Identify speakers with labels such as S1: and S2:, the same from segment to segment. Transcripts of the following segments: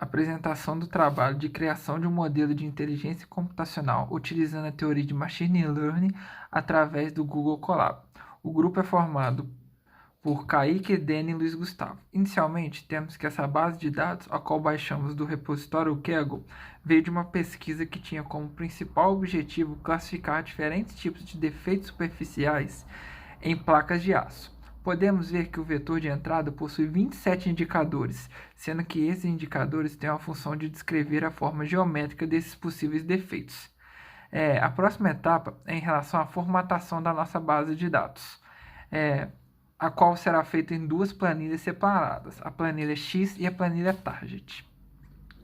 S1: Apresentação do trabalho de criação de um modelo de inteligência computacional utilizando a teoria de Machine Learning através do Google Colab. O grupo é formado por Kaique, Dene e Luiz Gustavo. Inicialmente, temos que essa base de dados, a qual baixamos do repositório Kaggle, veio de uma pesquisa que tinha como principal objetivo classificar diferentes tipos de defeitos superficiais em placas de aço. Podemos ver que o vetor de entrada possui 27 indicadores, sendo que esses indicadores têm a função de descrever a forma geométrica desses possíveis defeitos. A próxima etapa é em relação à formatação da nossa base de dados, a qual será feita em duas planilhas separadas, a planilha X e a planilha Target.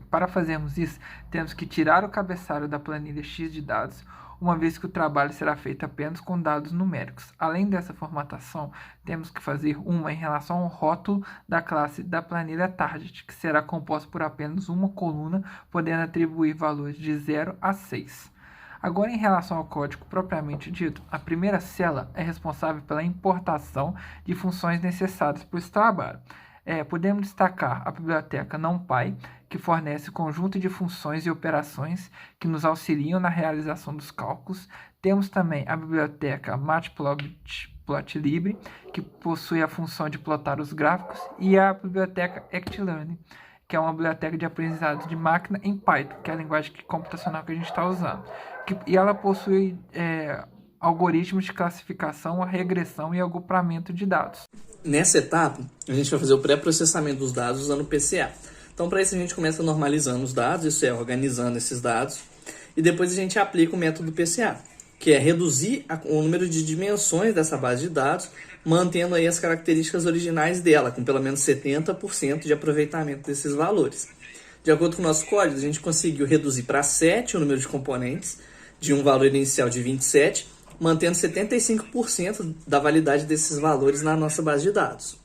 S1: Para fazermos isso, temos que tirar o cabeçalho da planilha X de dados, uma vez que o trabalho será feito apenas com dados numéricos. Além dessa formatação, temos que fazer uma em relação ao rótulo da classe da planilha Target, que será composta por apenas uma coluna, podendo atribuir valores de 0 a 6. Agora, em relação ao código propriamente dito, a primeira célula é responsável pela importação de funções necessárias para esse trabalho. Podemos destacar a biblioteca NumPy, que fornece conjunto de funções e operações que nos auxiliam na realização dos cálculos. Temos também a biblioteca Matplotlib, que possui a função de plotar os gráficos, e a biblioteca ActLearn, que é uma biblioteca de aprendizado de máquina em Python, que é a linguagem computacional que a gente está usando. E ela possui algoritmos de classificação, regressão e agrupamento de dados.
S2: Nessa etapa, a gente vai fazer o pré-processamento dos dados usando o PCA. Então, para isso, a gente começa normalizando os dados, isso é, organizando esses dados, e depois a gente aplica o método PCA, que é reduzir o número de dimensões dessa base de dados, mantendo aí as características originais dela, com pelo menos 70% de aproveitamento desses valores. De acordo com o nosso código, a gente conseguiu reduzir para 7 o número de componentes, de um valor inicial de 27, mantendo 75% da validade desses valores na nossa base de dados.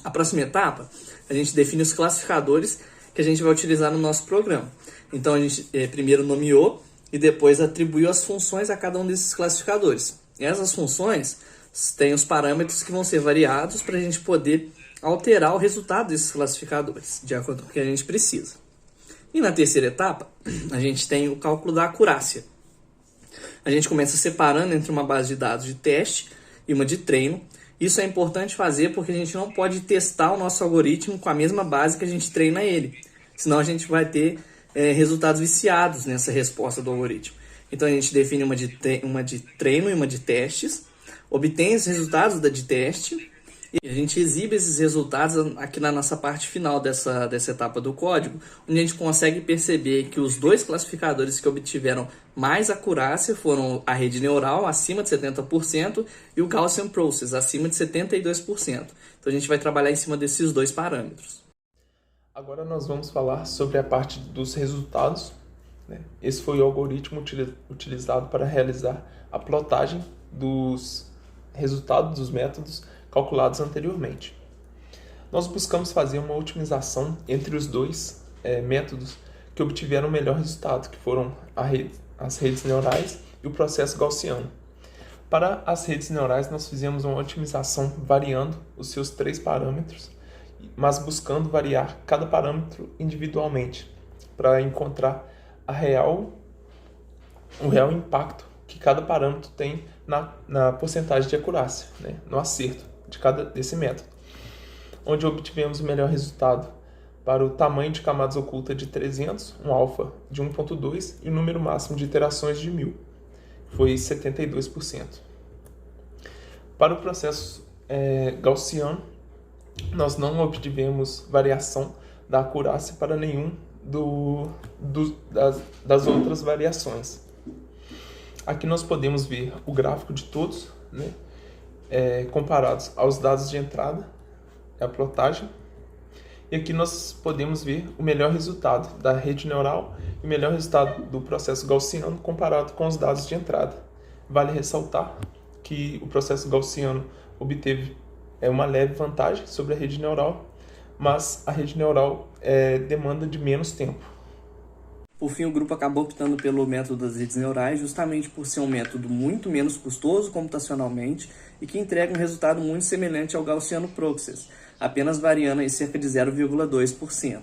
S2: A próxima etapa, a gente define os classificadores que a gente vai utilizar no nosso programa. Então, a gente primeiro nomeou e depois atribuiu as funções a cada um desses classificadores. E essas funções têm os parâmetros que vão ser variados para a gente poder alterar o resultado desses classificadores, de acordo com o que a gente precisa. E na terceira etapa, a gente tem o cálculo da acurácia. A gente começa separando entre uma base de dados de teste e uma de treino. Isso é importante fazer porque a gente não pode testar o nosso algoritmo com a mesma base que a gente treina ele. Senão a gente vai ter resultados viciados nessa resposta do algoritmo. Então a gente define uma de treino e uma de testes, obtém os resultados da de teste e a gente exibe esses resultados aqui na nossa parte final dessa etapa do código, onde a gente consegue perceber que os dois classificadores que obtiveram mais acurácia foram a rede neural, acima de 70%, e o Gaussian Process, acima de 72%. Então a gente vai trabalhar em cima desses dois parâmetros.
S3: Agora nós vamos falar sobre a parte dos resultados. Esse foi o algoritmo utilizado para realizar a plotagem dos resultados dos métodos calculados anteriormente. Nós buscamos fazer uma otimização entre os dois métodos que obtiveram o melhor resultado, que foram as redes neurais e o processo gaussiano. Para as redes neurais, nós fizemos uma otimização variando os seus 3 parâmetros, mas buscando variar cada parâmetro individualmente, para encontrar o real impacto que cada parâmetro tem na porcentagem de acurácia, no acerto de cada desse método, onde obtivemos o melhor resultado para o tamanho de camadas ocultas de 300, um alfa de 1.2 e o número máximo de iterações de 1000, foi 72%. Para o processo gaussiano, nós não obtivemos variação da acurácia para nenhum das outras variações. Aqui nós podemos ver o gráfico de todos, comparados aos dados de entrada, a plotagem. E aqui nós podemos ver o melhor resultado da rede neural e o melhor resultado do processo gaussiano comparado com os dados de entrada. Vale ressaltar que o processo gaussiano obteve uma leve vantagem sobre a rede neural, mas a rede neural demanda de menos tempo.
S2: Por fim, o grupo acabou optando pelo método das redes neurais justamente por ser um método muito menos custoso computacionalmente e que entrega um resultado muito semelhante ao Gaussian Process, apenas variando em cerca de 0,2%.